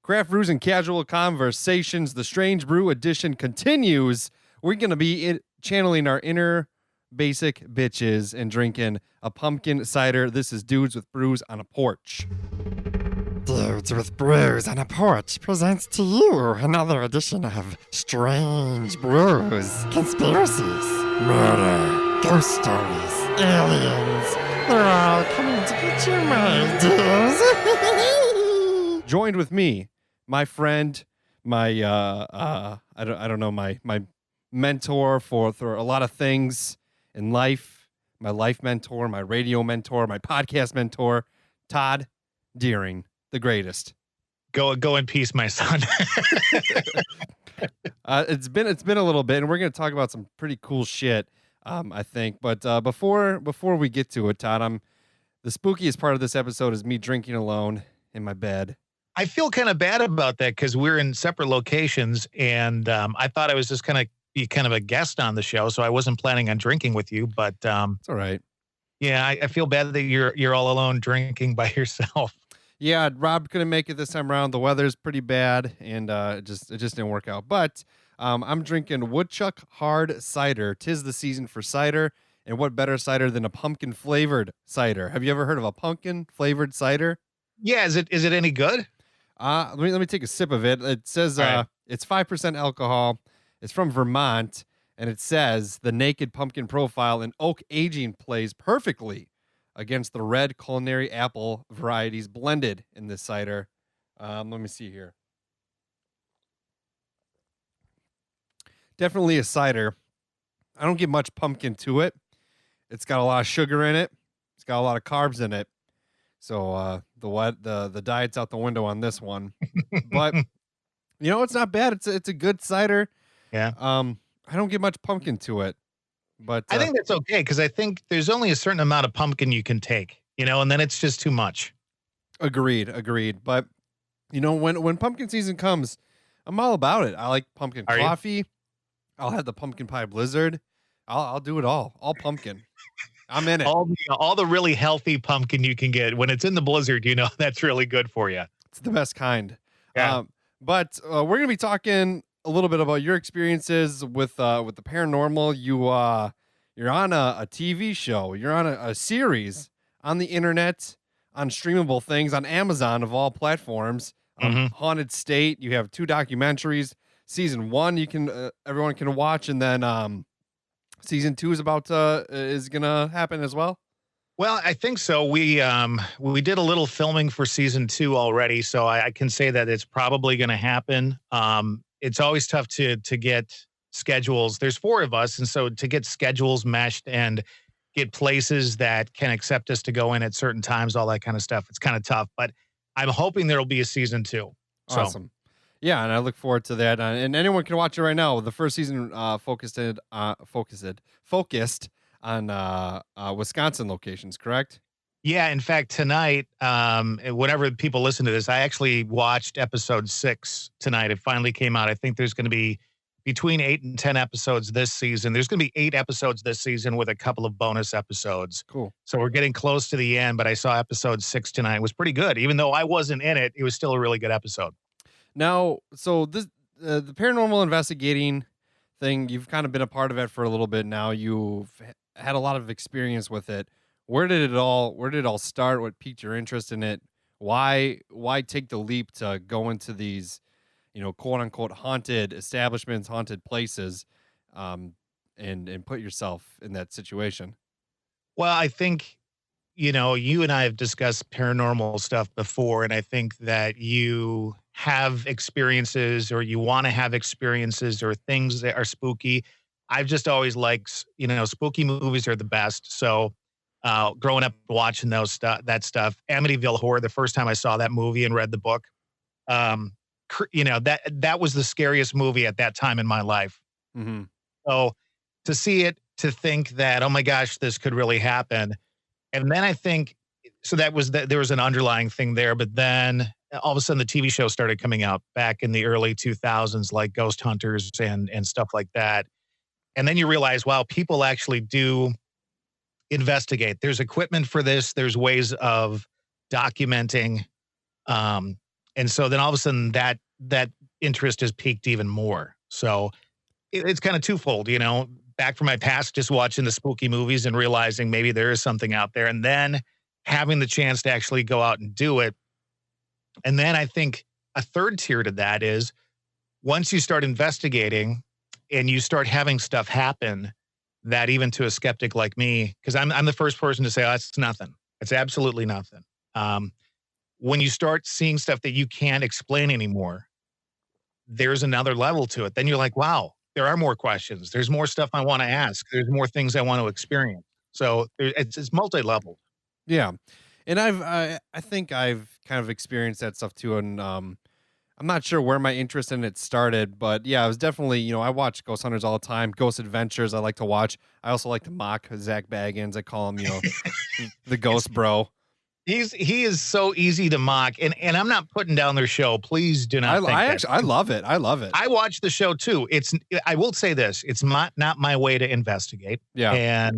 Craft Brews and Casual Conversations, the Strange Brew edition continues. We're going to be channeling our inner basic bitches and drinking a pumpkin cider. This is Dudes with Brews on a Porch. Dudes with Brews on a Porch presents to you another edition of Strange Brews, conspiracies, murder, ghost stories, aliens. They're all coming to get you, my dears. Joined with me, my friend, my I don't know, my mentor for a lot of things in life, my life mentor, my radio mentor, my podcast mentor, Todd Deering, the greatest. Go in peace, my son. It's been a little bit, and we're going to talk about some pretty cool shit, I think. But before we get to it, Todd, the spookiest part of this episode is me drinking alone in my bed. I feel kind of bad about that because we're in separate locations, and I thought I was just going to be kind of a guest on the show, so I wasn't planning on drinking with you. But it's all right. Yeah, I feel bad that you're all alone drinking by yourself. Yeah, Rob couldn't make it this time around. The weather's pretty bad, and it just didn't work out. But I'm drinking Woodchuck Hard Cider. 'Tis the season for cider, and what better cider than a pumpkin flavored cider? Have you ever heard of a pumpkin flavored cider? Yeah, is it any good? Let me take a sip of it. It says right. It's 5% alcohol. It's from Vermont, and it says the naked pumpkin profile and oak aging plays perfectly against the red culinary apple varieties blended in this cider. Let me see here. Definitely a cider. I don't get much pumpkin to it. It's got a lot of sugar in it. It's got a lot of carbs in it. So the diet's out the window on this one. But it's not bad. It's a good cider. Yeah. I don't get much pumpkin to it. But I think that's okay because I think there's only a certain amount of pumpkin you can take, and then it's just too much. Agreed. But when pumpkin season comes, I'm all about it. I like pumpkin coffee. I'll have the pumpkin pie blizzard. I'll do it all pumpkin. I'm in it. All the really healthy pumpkin you can get when it's in the blizzard. That's really good for you. It's the best kind. Yeah. But we're gonna be talking a little bit about your experiences with the paranormal. You're on a TV show. You're on a series on the internet, on streamable things, on Amazon of all platforms. Haunted State. You have 2 documentaries. Season 1 everyone can watch, and then season 2 is gonna happen as well. Well, I think so. We did a little filming for season 2 already, so I can say that it's probably going to happen. It's always tough to get schedules. There's 4 of us, and so to get schedules meshed and get places that can accept us to go in at certain times, all that kind of stuff, it's kind of tough. But I'm hoping there'll be a season 2. So. Awesome. Yeah, and I look forward to that. And anyone can watch it right now. The first season focused on Wisconsin locations, correct? Yeah, in fact, tonight, whenever people listen to this, I actually watched episode 6 tonight. It finally came out. I think there's going to be between 8 and 10 episodes this season. There's going to be 8 episodes this season with a couple of bonus episodes. Cool. So we're getting close to the end, but I saw episode 6 tonight. It was pretty good. Even though I wasn't in it, it was still a really good episode. Now, so this the paranormal investigating thing, you've kind of been a part of it for a little bit now. You've had a lot of experience with it. Where did it all start? What piqued your interest in it? Why take the leap to go into these, quote unquote haunted establishments, haunted places, and put yourself in that situation? Well, I think, you and I have discussed paranormal stuff before, and I think that you have experiences or you want to have experiences or things that are spooky. I've just always liked, spooky movies are the best. So growing up watching that stuff, Amityville Horror, the first time I saw that movie and read the book, that was the scariest movie at that time in my life. Mm-hmm. So to see it, to think that, oh my gosh, this could really happen. And then I think, so there was an underlying thing there, but then all of a sudden the TV show started coming out back in the early 2000s, like Ghost Hunters and stuff like that. And then you realize, wow, people actually do investigate. There's equipment for this. There's ways of documenting And so then all of a sudden that interest has peaked even more. So it's kind of twofold, back from my past, just watching the spooky movies and realizing maybe there is something out there, and then having the chance to actually go out and do it. And then I think a third tier to that is once you start investigating and you start having stuff happen that even to a skeptic like me, because I'm the first person to say, oh, it's nothing. It's absolutely nothing. When you start seeing stuff that you can't explain anymore, there's another level to it. Then you're like, wow, there are more questions. There's more stuff I want to ask. There's more things I want to experience. So it's multi-level. Yeah. And I think I've kind of experienced that stuff too. And I'm not sure where my interest in it started, but yeah, I was definitely, I watch Ghost Hunters all the time. Ghost Adventures I like to watch. I also like to mock Zach Baggins. I call him, the ghost bro. He is so easy to mock, and I'm not putting down their show. Please do not. I love it. I love it. I watch the show too. I will say this: it's not my way to investigate. Yeah,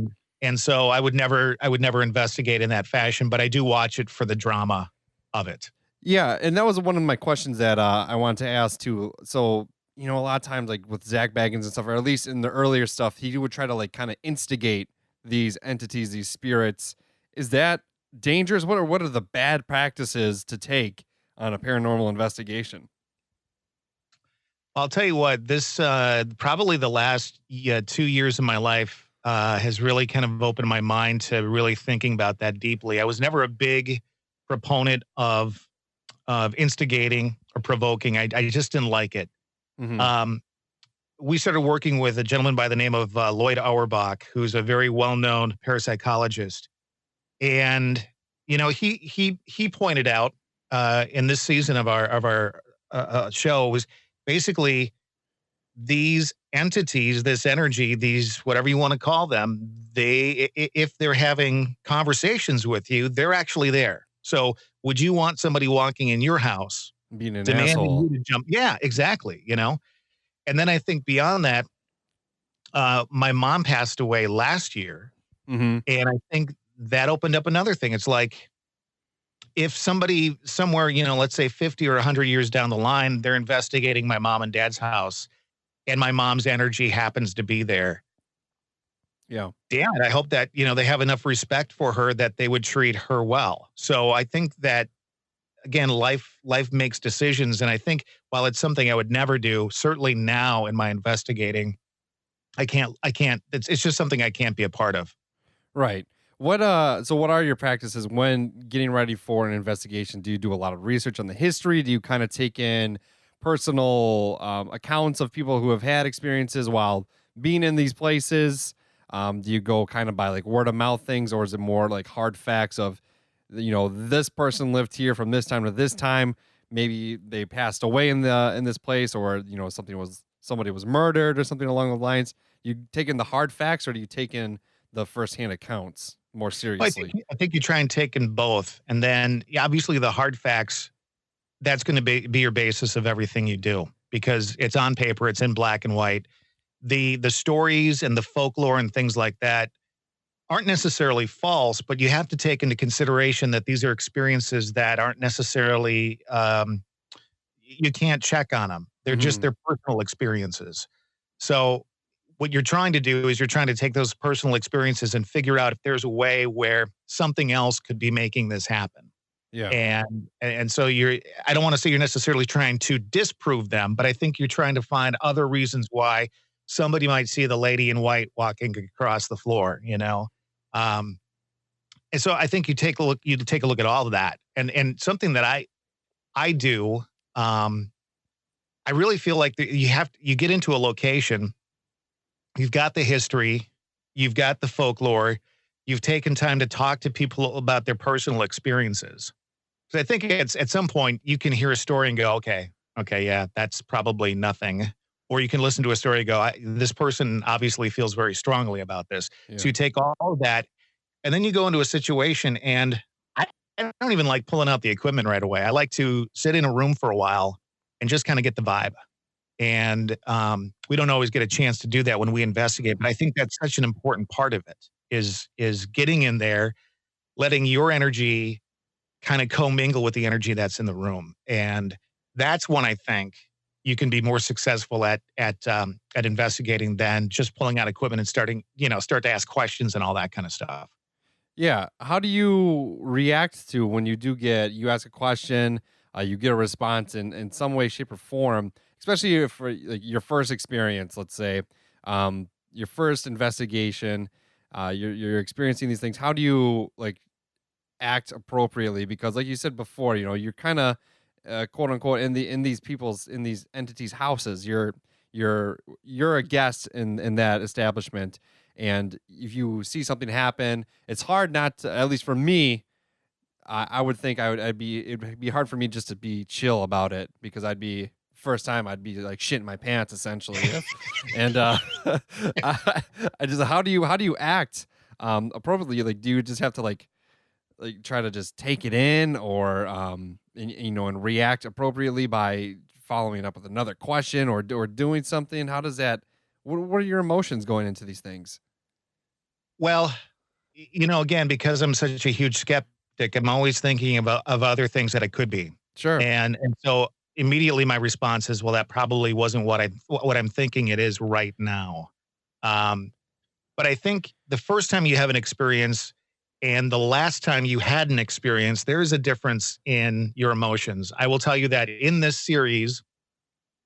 and so I would never investigate in that fashion. But I do watch it for the drama of it. Yeah, and that was one of my questions that I wanted to ask too. So a lot of times, like with Zach Baggins and stuff, or at least in the earlier stuff, he would try to like kind of instigate these entities, these spirits. Is that dangerous? What are the bad practices to take on a paranormal investigation? I'll tell you what, this probably the last 2 years of my life has really kind of opened my mind to really thinking about that deeply. I was never a big proponent of instigating or provoking. I just didn't like it. Mm-hmm. We started working with a gentleman by the name of Lloyd Auerbach, who's a very well-known parapsychologist. And he pointed out in this season of our show was basically these entities, this energy, these whatever you want to call them. If they're having conversations with you, they're actually there. So, would you want somebody walking in your house Being an demanding asshole. you to jump? Yeah, exactly. And then I think beyond that, my mom passed away last year, Mm-hmm. and I think that opened up another thing. It's like if somebody somewhere, let's say 50 or 100 years down the line, they're investigating my mom and dad's house and my mom's energy happens to be there. Yeah. Damn it. I hope that, they have enough respect for her that they would treat her well. So I think that, again, life makes decisions. And I think while it's something I would never do, certainly now in my investigating, I can't, it's just something I can't be a part of. Right. So what are your practices when getting ready for an investigation? Do you do a lot of research on the history? Do you kind of take in personal accounts of people who have had experiences while being in these places? Do you go kind of by like word of mouth things, or is it more like hard facts of, this person lived here from this time to this time? Maybe they passed away in this place, or somebody was murdered or something along the lines. You take in the hard facts, or do you take in the firsthand accounts more seriously? I think you try and take in both. And then obviously the hard facts, that's going to be your basis of everything you do because it's on paper, it's in black and white. The stories and the folklore and things like that aren't necessarily false, but you have to take into consideration that these are experiences that aren't necessarily, you can't check on them. They're just their personal experiences. So what you're trying to do is you're trying to take those personal experiences and figure out if there's a way where something else could be making this happen. Yeah. And so I don't want to say you're necessarily trying to disprove them, but I think you're trying to find other reasons why somebody might see the lady in white walking across the floor, and so I think you take a look at all of that. And something that I do, I really feel like you get into a location. You've got the history, you've got the folklore, you've taken time to talk to people about their personal experiences. So I think at some point you can hear a story and go, okay, yeah, that's probably nothing. Or you can listen to a story and go, this person obviously feels very strongly about this. Yeah. So you take all of that, and then you go into a situation, and I don't even like pulling out the equipment right away. I like to sit in a room for a while and just kind of get the vibe. And we don't always get a chance to do that when we investigate, but I think that's such an important part of it is getting in there, letting your energy kind of commingle with the energy that's in the room. And that's when I think you can be more successful at investigating than just pulling out equipment and start to ask questions and all that kind of stuff. Yeah. How do you react to when you ask a question, you get a response in some way, shape, or form, especially if for like your first experience, let's say, your first investigation, you're experiencing these things. How do you like act appropriately? Because like you said before, you're kind of quote unquote in these entities' houses. You're a guest in that establishment, and if you see something happen, it's hard not to. At least for me, I would think it'd be hard for me just to be chill about it because first time I'd be like shitting my pants essentially. And I just how do you act appropriately? Like, do you just have to like try to just take it in, or and react appropriately by following up with another question or doing something? How does that? What are your emotions going into these things? Well, again, because I'm such a huge skeptic, I'm always thinking of other things that it could be. Sure. And so immediately my response is, well, that probably wasn't what I'm thinking it is right now. Um, but I think the first time you have an experience and the last time you had an experience, there is a difference in your emotions. I will tell you that in this series,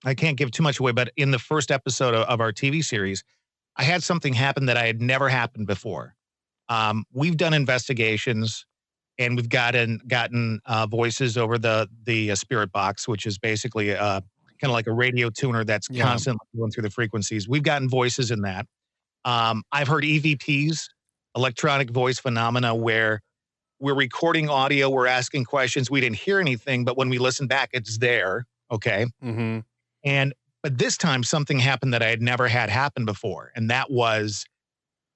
I can't give too much away, but in the first episode of our TV series, I had something happen that I had never happened before. We've done investigations and we've gotten voices over the spirit box, which is basically kind of like a radio tuner that's Yeah. constantly going through the frequencies. We've gotten voices in that. I've heard EVPs, electronic voice phenomena, where we're recording audio, we're asking questions, we didn't hear anything, but when we listen back, it's there. Okay. Mm-hmm. But this time something happened that I had never had happen before. And that was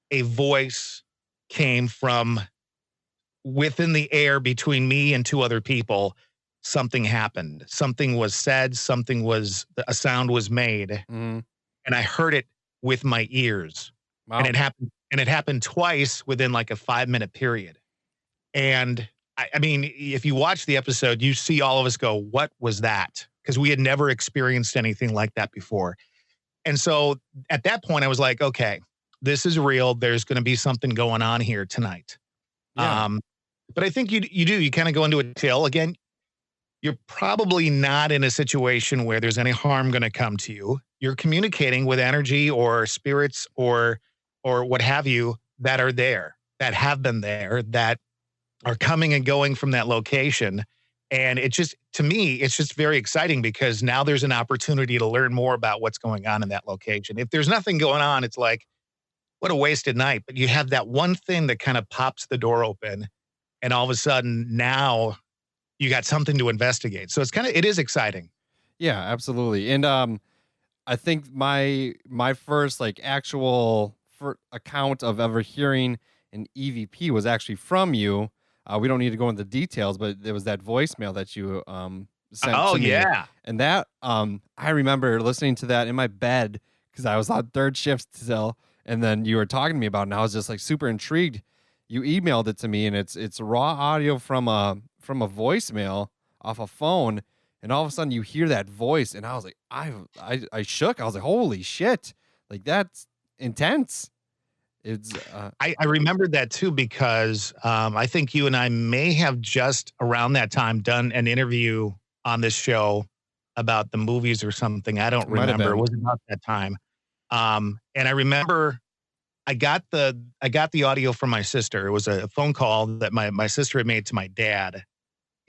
a voice came from within the air between me and two other people. Something happened. Something was said. A sound was made. Mm-hmm. And I heard it with my ears. Wow. And it happened twice within like a 5-minute period. And I mean, if you watch the episode, you see all of us go, what was that? Because we had never experienced anything like that before. And so at that point, I was like, okay, this is real. There's going to be something going on here tonight. Yeah. But I think you kind of go into a chill. Again, you're probably not in a situation where there's any harm going to come to you. You're communicating with energy or spirits or what have you that are there, that have been there, that are coming and going from that location. And to me, it's just very exciting because now there's an opportunity to learn more about what's going on in that location. If there's nothing going on, it's like, what a wasted night. But you have that one thing that kind of pops the door open. And all of a sudden now you got something to investigate. So it is exciting. Yeah, absolutely. And I think my first like actual account of ever hearing an EVP was actually from you. We don't need to go into details, but there was that voicemail that you sent to me. Yeah. And that I remember listening to that in my bed because I was on third shift still, and then you were talking to me about it, and I was just like super intrigued. You emailed it to me, and it's raw audio from a voicemail off a phone, and all of a sudden you hear that voice, and I was like, I shook. I was like, holy shit, like that's intense. It's I remembered that too because I think you and I may have just around that time done an interview on this show about the movies or something. I don't remember. It was about that time. And I remember I got the audio from my sister. It was a phone call that my sister had made to my dad,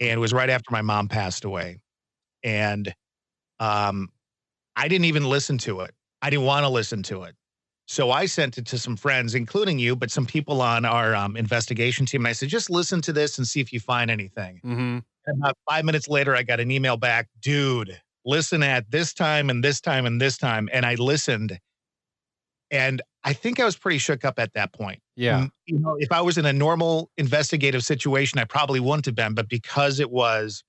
and it was right after my mom passed away. And I didn't even listen to it. I didn't want to listen to it. So I sent it to some friends, including you, but some people on our investigation team. And I said, just listen to this and see if you find anything. mm-hmm. And about 5 minutes later, I got an email back, dude, listen at this time and this time and this time. And I listened. And I think I was pretty shook up at that point. Yeah. If I was in a normal investigative situation, I probably wouldn't have been. But because it was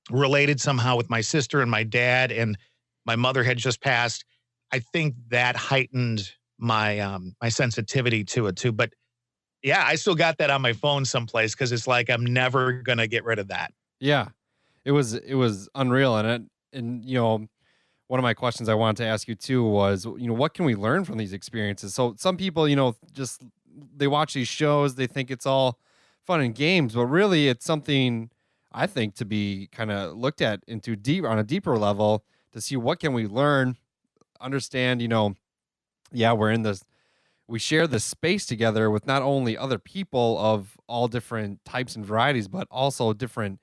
related somehow with my sister and my dad, and my mother had just passed, I think that heightened my sensitivity to it too. But Yeah, I still got that on my phone someplace because it's like I'm never gonna get rid of that. Yeah, it was unreal, and one of my questions I wanted to ask you too was, what can we learn from these experiences? So some people, just they watch these shows, they think it's all fun and games, but really it's something I think to be kind of looked at into deep on a deeper level to see what can we learn, understand, yeah, we share this space together with not only other people of all different types and varieties, but also different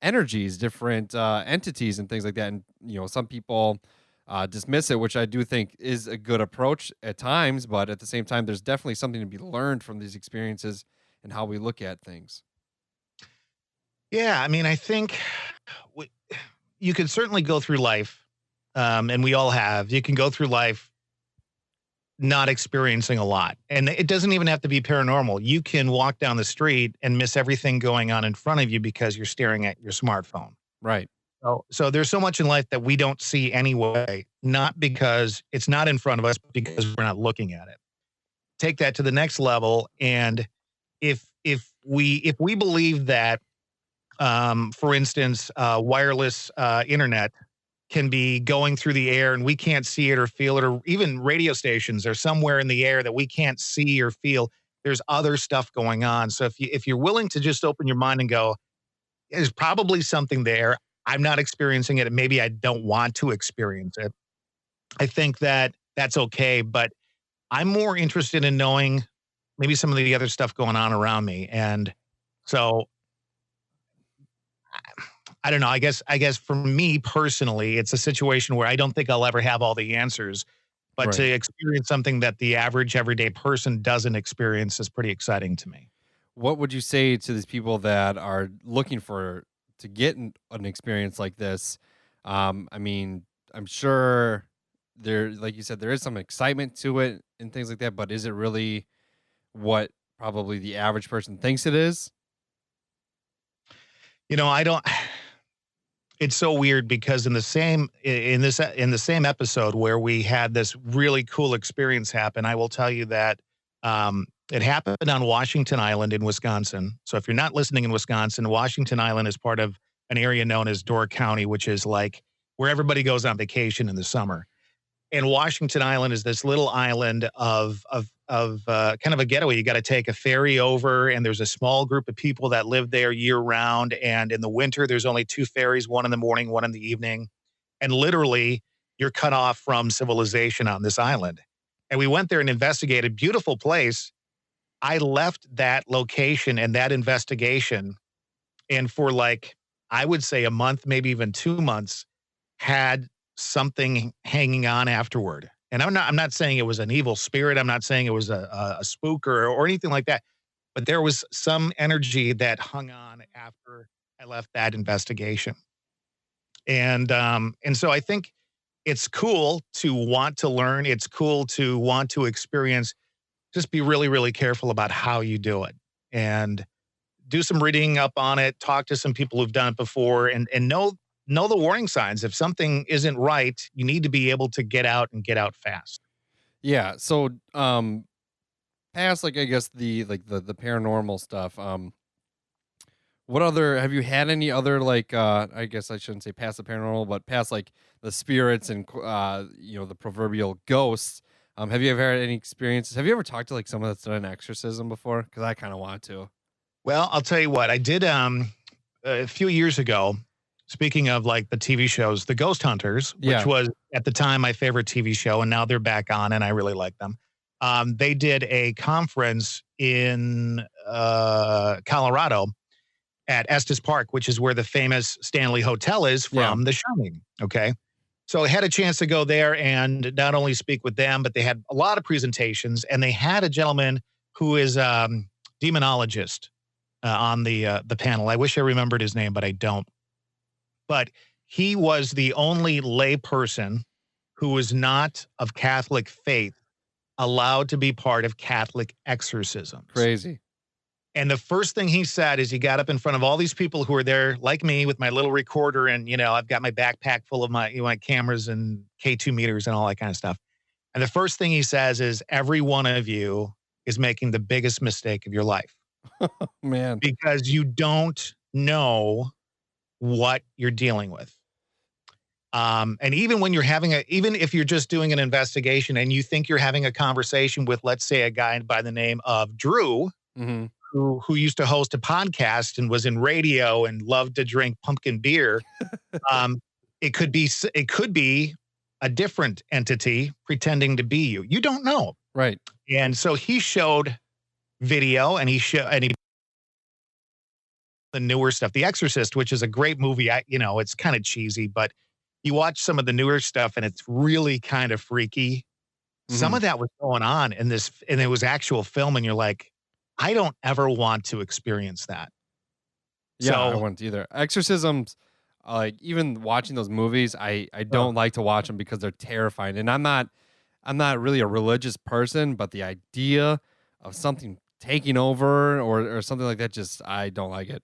energies, different entities, and things like that. And some people dismiss it, which I do think is a good approach at times. But at the same time, there's definitely something to be learned from these experiences and how we look at things. Yeah, I mean, I think w you can certainly go through life, and we all have. You can go through life not experiencing a lot, and it doesn't even have to be paranormal. You can walk down the street and miss everything going on in front of you because you're staring at your smartphone. Right. So there's so much in life that we don't see anyway, not because it's not in front of us, but because we're not looking at it. Take that to the next level, and if we believe that, for instance, wireless internet can be going through the air and we can't see it or feel it, or even radio stations are somewhere in the air that we can't see or feel. There's other stuff going on. So if you're willing to just open your mind and go, there's probably something there. I'm not experiencing it, and maybe I don't want to experience it. I think that that's okay, but I'm more interested in knowing maybe some of the other stuff going on around me. And so I don't know. I guess for me personally, it's a situation where I don't think I'll ever have all the answers, but to Right. experience something that the average everyday person doesn't experience is pretty exciting to me. What would you say to these people that are looking to get an experience like this? I mean, I'm sure there, like you said, there is some excitement to it and things like that, but is it really what probably the average person thinks it is? I don't. It's so weird because in the same episode where we had this really cool experience happen, I will tell you that it happened on Washington Island in Wisconsin. So if you're not listening in Wisconsin, Washington Island is part of an area known as Door County, which is like where everybody goes on vacation in the summer. And Washington Island is this little island of kind of a getaway. You got to take a ferry over, and there's a small group of people that live there year round. And in the winter, there's only two ferries, one in the morning, one in the evening. And literally, you're cut off from civilization on this island. And we went there and investigated. Beautiful place. I left that location and that investigation, and for like I would say a month, maybe even 2 months, had something hanging on afterward. And I'm not saying it was an evil spirit. I'm not saying it was a spook or anything like that. But there was some energy that hung on after I left that investigation. And so I think it's cool to want to learn. It's cool to want to experience. Just be really, really careful about how you do it. And do some reading up on it, talk to some people who've done it before, and know the warning signs. If something isn't right, you need to be able to get out and get out fast. Yeah. So, past like I guess the paranormal stuff. What other have you had any other like I guess I shouldn't say past the paranormal, but past like the spirits and the proverbial ghosts. Have you ever had any experiences? Have you ever talked to like someone that's done an exorcism before? Because I kind of want to. Well, I'll tell you what, I did a few years ago. Speaking of like the TV shows, The Ghost Hunters, which Yeah. was at the time my favorite TV show, and now they're back on, and I really like them. They did a conference in Colorado at Estes Park, which is where the famous Stanley Hotel is Yeah. from The Shining. Okay. So I had a chance to go there and not only speak with them, but they had a lot of presentations, and they had a gentleman who is demonologist on the panel. I wish I remembered his name, but I don't. But he was the only lay person who was not of Catholic faith allowed to be part of Catholic exorcisms. Crazy. And the first thing he said is he got up in front of all these people who were there, like me, with my little recorder, and I've got my backpack full of my cameras and K2 meters and all that kind of stuff. And the first thing he says is, "Every one of you is making the biggest mistake of your life Man. because you don't know what you're dealing with. And even when you're even if you're just doing an investigation and you think you're having a conversation with, let's say, a guy by the name of Drew, Mm-hmm. who used to host a podcast and was in radio and loved to drink pumpkin beer, it could be a different entity pretending to be you. You don't know. Right. And so he showed video and he the newer stuff, The Exorcist, which is a great movie. It's kind of cheesy, but you watch some of the newer stuff and it's really kind of freaky. Some of that was going on in this, and it was actual film, and you're like, I don't ever want to experience that. Yeah, I So, wouldn't either. Exorcisms, like even watching those movies, I don't like to watch them because they're terrifying. And I'm not really a religious person, but the idea of something taking over or something like that, just I don't like it.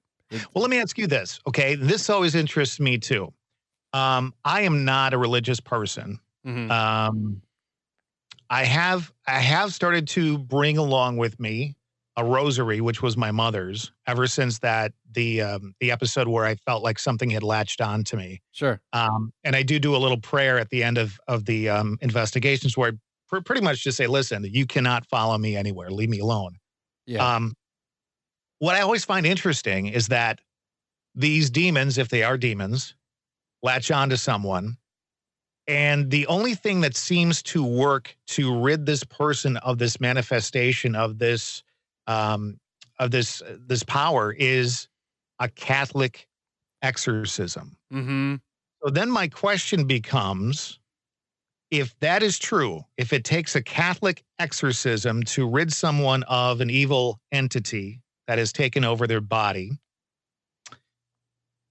well, let me ask you this, okay? This always interests me too. I am not a religious person. Mhm. I have started to bring along with me a rosary, which was my mother's, ever since the episode where I felt like something had latched on to me. Sure. And I do a little prayer at the end of the investigations where I pretty much just say, listen, you cannot follow me anywhere. Leave me alone. Yeah. What I always find interesting is that these demons, if they are demons, latch onto someone. And the only thing that seems to work to rid this person of this manifestation of this this power is a Catholic exorcism. Mm-hmm. So then my question becomes, if that is true, if it takes a Catholic exorcism to rid someone of an evil entity that has taken over their body,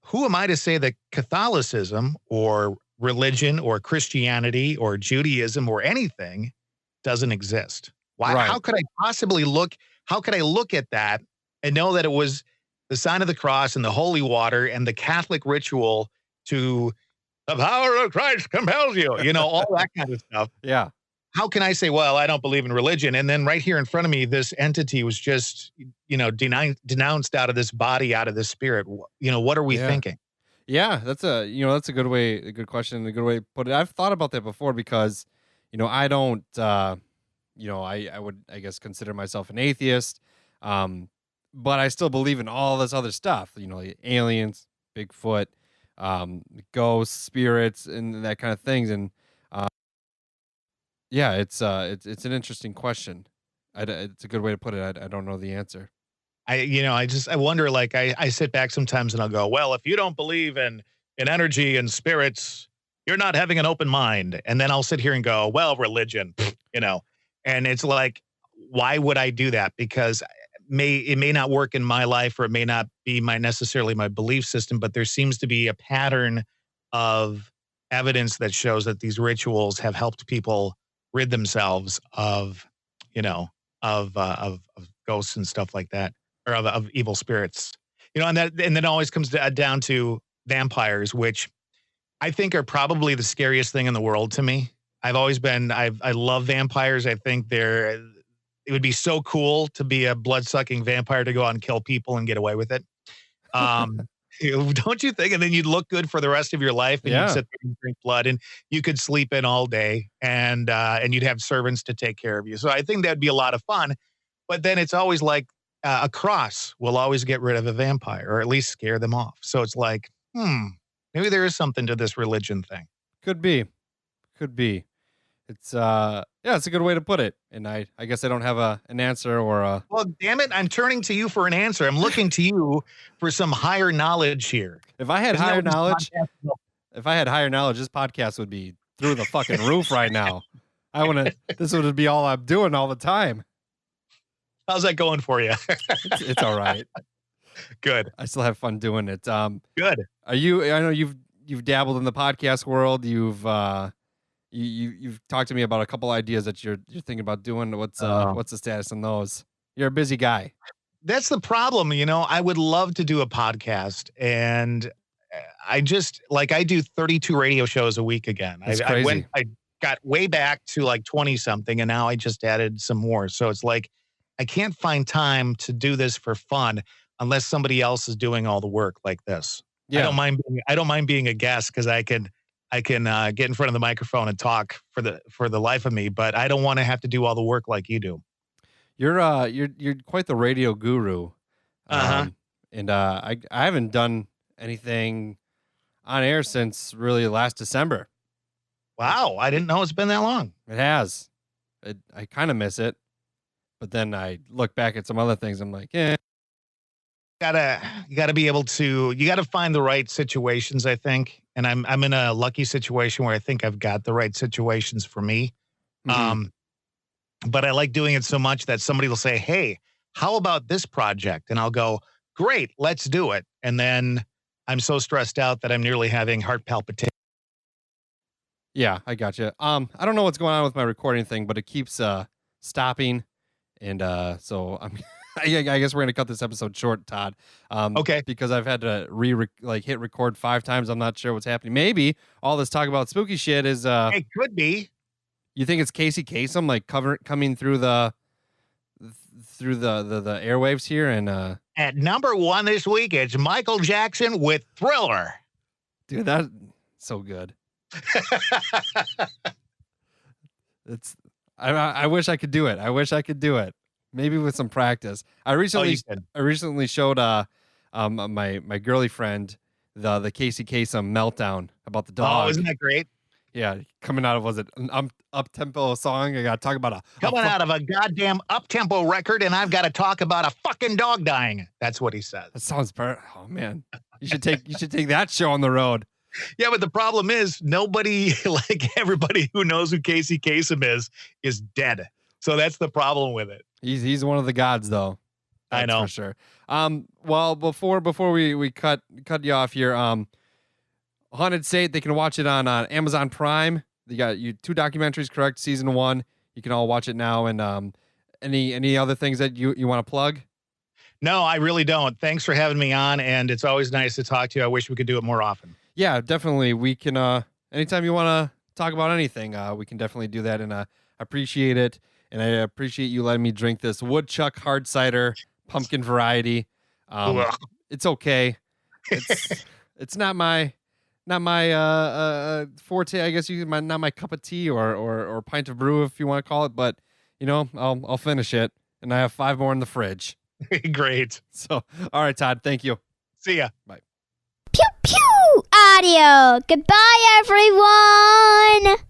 who am I to say that Catholicism or religion or Christianity or Judaism or anything doesn't exist? Why? Right. How could I possibly look? How could I look at that and know that it was the sign of the cross and the holy water and the Catholic ritual to the power of Christ compels you, all that kind of stuff. Yeah. How can I say, well, I don't believe in religion? And then right here in front of me, this entity was just, denounced out of this body, out of this spirit. What are we thinking? Yeah, that's a good question, a good way to put it. I've thought about that before because, I don't, I would, I guess, consider myself an atheist, but I still believe in all this other stuff, like aliens, Bigfoot, ghosts, spirits, and that kind of things. And yeah, it's an interesting question. It's a good way to put it. I don't know the answer. I wonder, like, I sit back sometimes and I'll go, well, if you don't believe in energy and spirits, you're not having an open mind. And then I'll sit here and go, well, religion, and it's like, why would I do that? Because it may not work in my life, or it may not be necessarily my belief system, but there seems to be a pattern of evidence that shows that these rituals have helped people rid themselves of, of ghosts and stuff like that, or of evil spirits, and then it always comes down to vampires, which I think are probably the scariest thing in the world to me. I love vampires. I think it would be so cool to be a blood-sucking vampire, to go out and kill people and get away with it. Don't you think? And then you'd look good for the rest of your life, and you'd sit there and drink blood, and you could sleep in all day, and you'd have servants to take care of you. So I think that'd be a lot of fun. But then it's always like a cross will always get rid of a vampire, or at least scare them off. So it's like, maybe there is something to this religion thing. Could be. It's it's a good way to put it. And I guess I don't have an answer or a. Well, damn it, I'm turning to you for an answer. I'm looking to you for some higher knowledge here. If I had higher knowledge, this podcast would be through the fucking roof right now. This would be all I'm doing all the time. How's that going for you? It's all right. Good. I still have fun doing it. Good. I know you've dabbled in the podcast world. You've talked to me about a couple ideas that you're thinking about doing. What's the status on those? You're a busy guy. That's the problem. I would love to do a podcast, and I do 32 radio shows a week again. That's crazy. I got way back to like 20 something, and now I just added some more. So it's like, I can't find time to do this for fun unless somebody else is doing all the work like this. Yeah. I don't mind being a guest because I can get in front of the microphone and talk for the life of me, but I don't want to have to do all the work like you do. You're quite the radio guru. Uh-huh. And I haven't done anything on air since really last December. Wow, I didn't know it's been that long. It has. I kind of miss it, but then I look back at some other things. I'm like, yeah. You gotta be able to. You gotta find the right situations, I think. And I'm in a lucky situation where I think I've got the right situations for me. Mhm. But I like doing it so much that somebody will say, "Hey, how about this project?" And I'll go, "Great, let's do it." And then I'm so stressed out that I'm nearly having heart palpitations. Yeah, I gotcha. I don't know what's going on with my recording thing, but it keeps stopping, and so I'm. I guess we're gonna cut this episode short, Todd. Okay. Because I've had to hit record 5 times. I'm not sure what's happening. Maybe all this talk about spooky shit is. It could be. You think it's Casey Kasem like coming through the airwaves here, and At number 1 this week, it's Michael Jackson with Thriller. dude, that's so good. It's I wish I could do it. I wish I could do it. Maybe with some practice. I recently showed my girly friend the Casey Kasem meltdown about the dog. Oh, isn't that great? Yeah, coming out of was it an up tempo song? I got to talk about Coming out of a goddamn up-tempo record, and I've got to talk about a fucking dog dying. That's what he says. That sounds oh man, you should take that show on the road. Yeah, but the problem is nobody, like everybody who knows who Casey Kasem is dead. So that's the problem with it. He's one of the gods, though. I know for sure. Well, before we cut you off here, Haunted State, they can watch it on Amazon Prime. They got 2 documentaries, correct? Season 1. You can all watch it now. And any other things that you want to plug? No, I really don't. Thanks for having me on, and it's always nice to talk to you. I wish we could do it more often. Yeah, definitely. We can anytime you want to talk about anything, we can definitely do that, and I appreciate it. And I appreciate you letting me drink this Woodchuck hard cider pumpkin variety. It's okay. It's not my forte, I guess not my cup of tea or pint of brew, if you want to call it, but I'll finish it, and I have 5 more in the fridge. Great. So, all right, Todd, thank you. See ya. Bye. Pew pew audio. Goodbye, everyone.